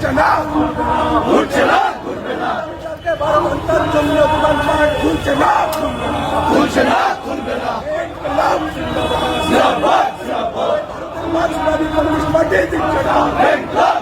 ঘুরছে না, ঘুরছে না, ঘুরবে না। 12 ঘন্টার জন্য বিমান পাট ঘুরছে না, ঘুরছে না, ঘুরবে না। ইনকলাব জিন্দাবাদ, জিন্দাবাদ, জিন্দাবাদ। মার্ক্সবাদী কমিউনিস্ট পার্টি দিচ্ছে না, ইনকলাব